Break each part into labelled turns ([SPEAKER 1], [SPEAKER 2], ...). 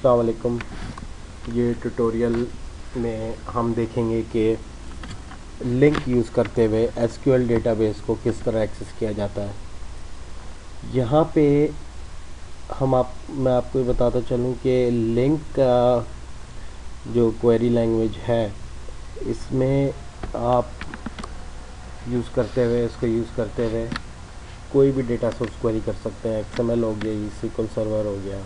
[SPEAKER 1] अस्सलाम वालेकुम। ये ट्यूटोरियल में हम देखेंगे कि लिंक यूज़ करते हुए एसक्यूएल डेटाबेस को किस तरह एक्सेस किया जाता है। यहाँ पे मैं आपको ये बताता चलूँ कि लिंक का जो क्वेरी लैंग्वेज है इसमें आप इसको यूज़ करते हुए कोई भी डेटा सोर्स क्वेरी कर सकते हैं। XML हो गया, SQL सर्वर हो गया।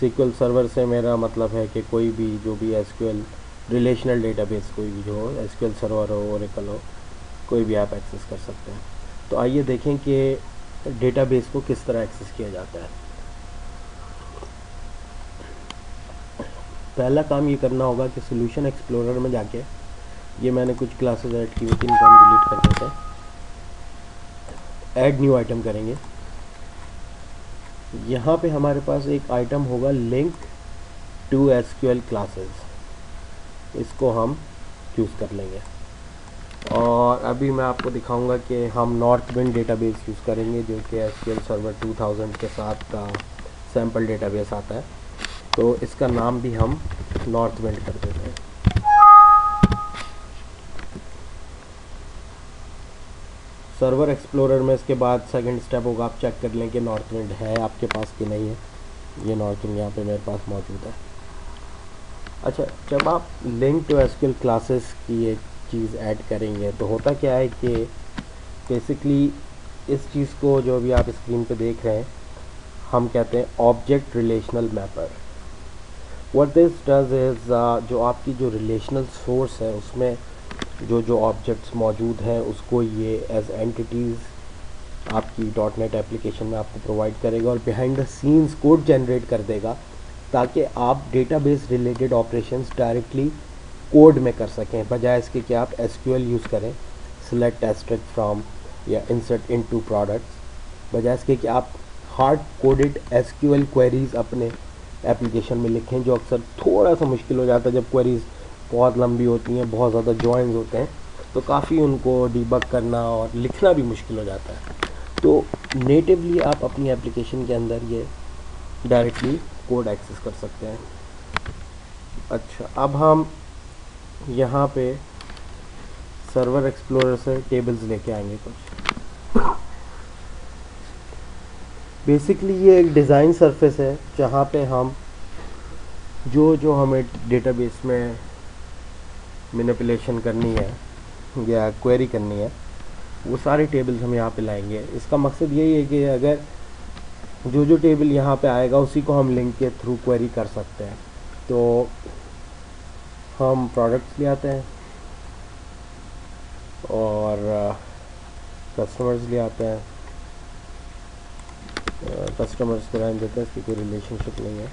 [SPEAKER 1] SQL सर्वर से मेरा मतलब है कि कोई भी जो भी एसक्यूएल रिलेशनल डेटाबेस कोई भी जो हो, SQL सर्वर हो, ओरेकल हो, कोई भी आप एक्सेस कर सकते हैं। तो आइए देखें कि डेटाबेस को किस तरह एक्सेस किया जाता है। पहला काम ये करना होगा कि सॉल्यूशन एक्सप्लोरर में जाके, ये मैंने कुछ क्लासेस ऐड की हुई थी, इनको हम डिलीट कर देते हैं। ऐड न्यू आइटम करेंगे। यहाँ पे हमारे पास एक आइटम होगा लिंक टू एसक्यूएल क्लासेस, इसको हम चूज़ कर लेंगे। और अभी मैं आपको दिखाऊंगा कि हम नॉर्थ विंड डेटाबेस यूज़ करेंगे, जो कि एसक्यूएल सर्वर 2000 के साथ का सैम्पल डेटाबेस आता है। तो इसका नाम भी हम नॉर्थ विंड कर देते हैं। सर्वर एक्सप्लोरर में इसके बाद सेकंड स्टेप होगा, आप चेक कर लें कि नॉर्थ विंड है आपके पास कि नहीं है। ये नॉर्थ विंड यहाँ पे मेरे पास मौजूद है। अच्छा, जब आप लिंक टू एसक्यूएल क्लासेस की एक चीज़ ऐड करेंगे तो होता क्या है कि बेसिकली इस चीज़ को जो भी आप स्क्रीन पे देख रहे हैं हम कहते हैं object relational mapper. What this does is जो आपकी जो रिलेशनल सोर्स है उसमें जो जो ऑब्जेक्ट्स मौजूद हैं उसको ये एज एंटिटीज़ आपकी .NET एप्लीकेशन में आपको प्रोवाइड करेगा और behind the scenes code generate कर देगा, ताकि आप database related operations directly code में कर सकें, बजाय इसके कि आप एसक्यूएल यूज़ करें, सिलेक्ट एस्ट्रिक्ट फ्रॉम या इंसर्ट इनटू प्रोडक्ट्स, बजाय इसके कि आप हार्ड कोडेड एसक्यूएल क्वेरीज अपने एप्लीकेशन में लिखें, जो अक्सर थोड़ा सा मुश्किल हो जाता है। जब क्वेरीज बहुत लंबी होती हैं, बहुत ज़्यादा जॉइंस होते हैं, तो काफ़ी उनको डिबग करना और लिखना भी मुश्किल हो जाता है। तो नेटिवली आप अपनी एप्लीकेशन के अंदर ये डायरेक्टली कोड एक्सेस कर सकते हैं। अच्छा, अब हम यहाँ पे सर्वर एक्सप्लोरर से टेबल्स लेके आएंगे कुछ। बेसिकली ये एक डिज़ाइन सरफेस है जहाँ पे हम जो हमें डेटाबेस में मैनिपुलेशन करनी है या क्वेरी करनी है, वो सारे टेबल्स हम यहाँ पे लाएंगे। इसका मकसद यही है कि अगर जो टेबल यहाँ पे आएगा उसी को हम लिंक के थ्रू क्वेरी कर सकते हैं। तो हम प्रोडक्ट्स ले आते हैं और कस्टमर्स ले आते हैं। कस्टमर्स को रहने देते हैं, इसकी कोई रिलेशनशिप नहीं है,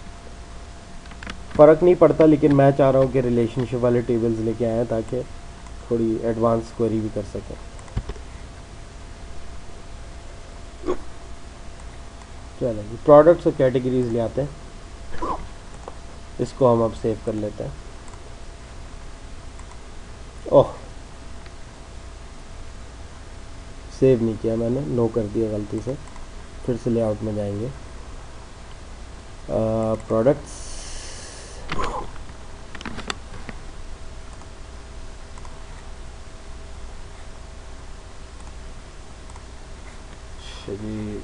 [SPEAKER 1] फ़र्क नहीं पड़ता, लेकिन मैं चाह रहा हूँ कि रिलेशनशिप वाले टेबल्स लेके आएँ ताकि थोड़ी एडवांस क्वेरी भी कर सकें। चलो, प्रोडक्ट्स और कैटेगरीज ले आते हैं, इसको हम अब सेव कर लेते हैं। ओह, सेव नहीं किया मैंने, नो कर दिया गलती से। फिर से लेआउट में जाएंगे, प्रोडक्ट्स, चलिए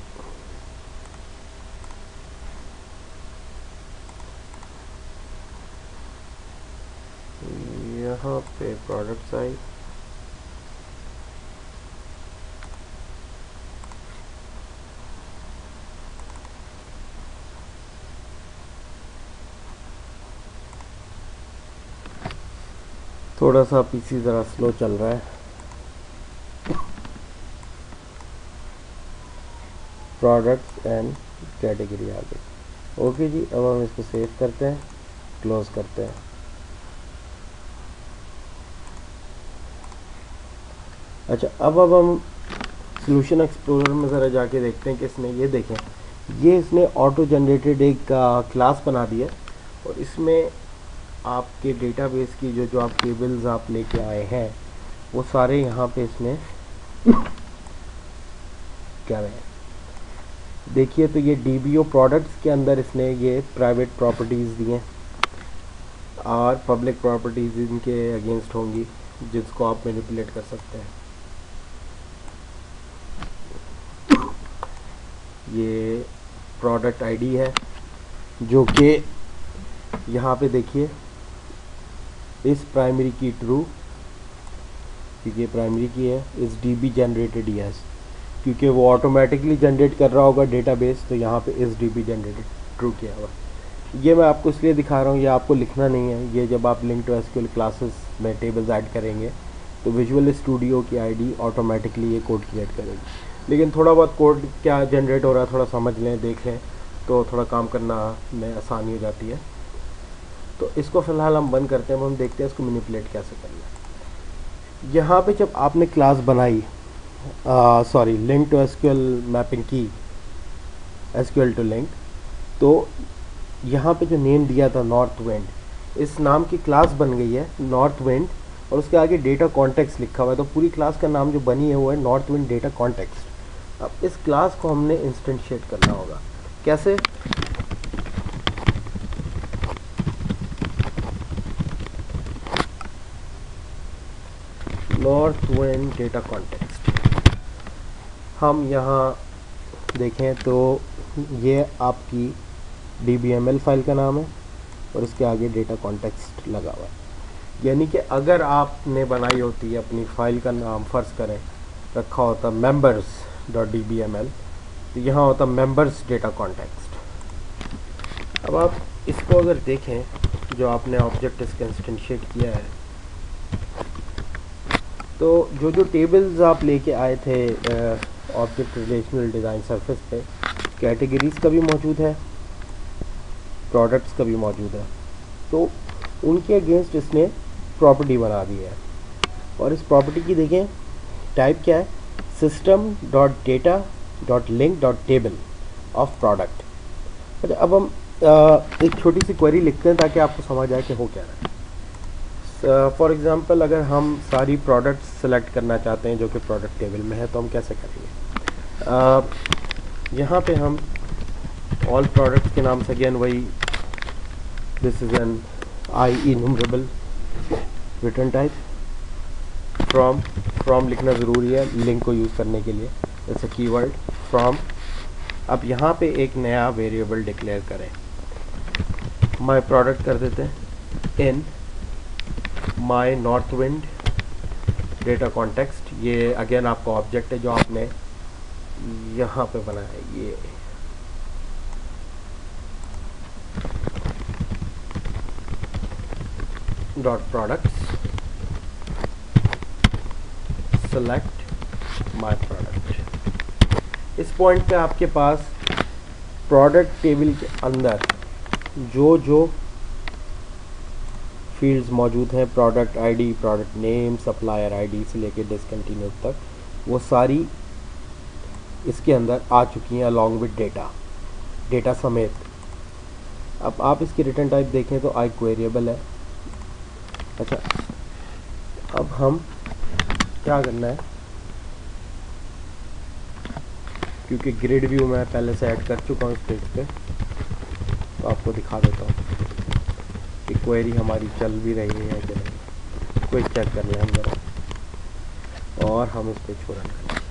[SPEAKER 1] यहाँ पे प्रोडक्ट्स आई। थोड़ा सा पीसी ज़रा स्लो चल रहा है। प्रोडक्ट्स एंड कैटेगरी आ गई। ओके जी, अब हम इसको सेव करते हैं, क्लोज करते हैं। अच्छा, अब हम सॉल्यूशन एक्सप्लोरर में ज़रा जाके देखते हैं कि इसने, ये देखें, ये इसने ऑटो जनरेटेड एक क्लास बना दिया और इसमें आपके डेटाबेस की जो आप टेबल्स आप लेके आए हैं वो सारे यहाँ पे इसने क्या है देखिए तो ये DBO प्रोडक्ट्स के अंदर इसने ये प्राइवेट प्रॉपर्टीज़ दी हैं और पब्लिक प्रॉपर्टीज़ इनके अगेंस्ट होंगी जिसको आप मैनिपुलेट कर सकते हैं। ये प्रोडक्ट आईडी है जो कि यहाँ पे देखिए इस प्राइमरी की ट्रू, क्योंकि ये प्राइमरी की है, इस DB जनरेटेड यस, क्योंकि वो ऑटोमेटिकली जनरेट कर रहा होगा डेटाबेस, तो यहाँ पे इस DB जनरेटेड ट्रू किया हुआ। ये मैं आपको इसलिए दिखा रहा हूँ, ये आपको लिखना नहीं है। ये जब आप लिंक टू एसक्यूएल क्लासेस में टेबल्स ऐड करेंगे तो विजुअल स्टूडियो की आईडी ऑटोमेटिकली ये कोड क्रिएट करेगी। लेकिन थोड़ा बहुत कोड क्या जनरेट हो रहा है थोड़ा समझ लें, देख लें, तो थोड़ा काम करना में आसानी हो जाती है। तो इसको फ़िलहाल हम बंद करते हैं, हम देखते हैं इसको मैनिपुलेट कैसे करना है। यहाँ पे जब आपने क्लास बनाई, sorry LINQ to SQL mapping की, एसक्यूएल टू लिंक, तो यहाँ पे जो नेम दिया था नॉर्थ विंड, इस नाम की क्लास बन गई है नॉर्थ विंड और उसके आगे डेटा कॉन्टेक्स्ट लिखा हुआ है। तो पूरी क्लास का नाम जो बनी है वो है नॉर्थ विंड डेटा कॉन्टेक्स्ट। अब इस क्लास को हमने इंस्टेंशिएट करना होगा। कैसे? North wind data context. हम यहाँ देखें तो ये आपकी DBML फाइल का नाम है और इसके आगे डेटा कॉन्टेक्स्ट लगा हुआ है। यानी कि अगर आपने बनाई होती है अपनी फाइल का नाम, फ़र्ज़ करें रखा होता members.dbml, तो यहाँ होता members डेटा कॉन्टेक्स्ट। अब आप इसको अगर देखें, जो आपने ऑब्जेक्ट इसका इंस्टेंशिएट किया है, तो जो जो टेबल्स आप लेके आए थे ऑब्जेक्ट रिलेशनल डिज़ाइन सरफेस पे, कैटेगरीज का भी मौजूद है, प्रोडक्ट्स का भी मौजूद है, तो उनके अगेंस्ट इसने प्रॉपर्टी बना दी है। और इस प्रॉपर्टी की देखें टाइप क्या है, system.data.link.table ऑफ प्रोडक्ट। अच्छा, अब हम एक छोटी सी क्वेरी लिखते हैं ताकि आपको समझ आए कि हो क्या रहा है। फॉर एग्ज़ाम्पल अगर हम सारी प्रोडक्ट्स सेलेक्ट करना चाहते हैं जो कि प्रोडक्ट टेबल में है, तो हम कैसे करेंगे? यहाँ पे हम ऑल प्रोडक्ट्स के नाम से अगेन वही this is an enumerable return type, from लिखना ज़रूरी है लिंक को यूज़ करने के लिए, जैसे कीवर्ड फ्रॉम। अब यहाँ पे एक नया वेरिएबल डिक्लेयर करें, माई प्रोडक्ट कर देते हैं, इन माई नॉर्थ विंड डेटा कॉन्टेक्स्ट। ये अगेन आपका ऑब्जेक्ट है जो आपने यहाँ पे बनाया है, ये dot products select my product. इस पॉइंट पे आपके पास प्रोडक्ट टेबल के अंदर जो जो फील्ड्स मौजूद हैं, product ID, product name, supplier ID से लेके डिसकंटिन्यूड तक, वो सारी इसके अंदर आ चुकी हैं अलॉन्ग विद डेटा समेत। अब आप इसकी रिटर्न टाइप देखें तो आई क्वेरिएबल है। अच्छा, अब हम क्या करना है, क्योंकि ग्रिड व्यू मैं पहले से ऐड कर चुका हूँ इस पेज पे, तो आपको दिखा देता हूँ कि क्वेरी हमारी चल भी रही है कि नहीं। क्विक चेक कर लें हम जरा, और हम इस पे छोड़ देंगे।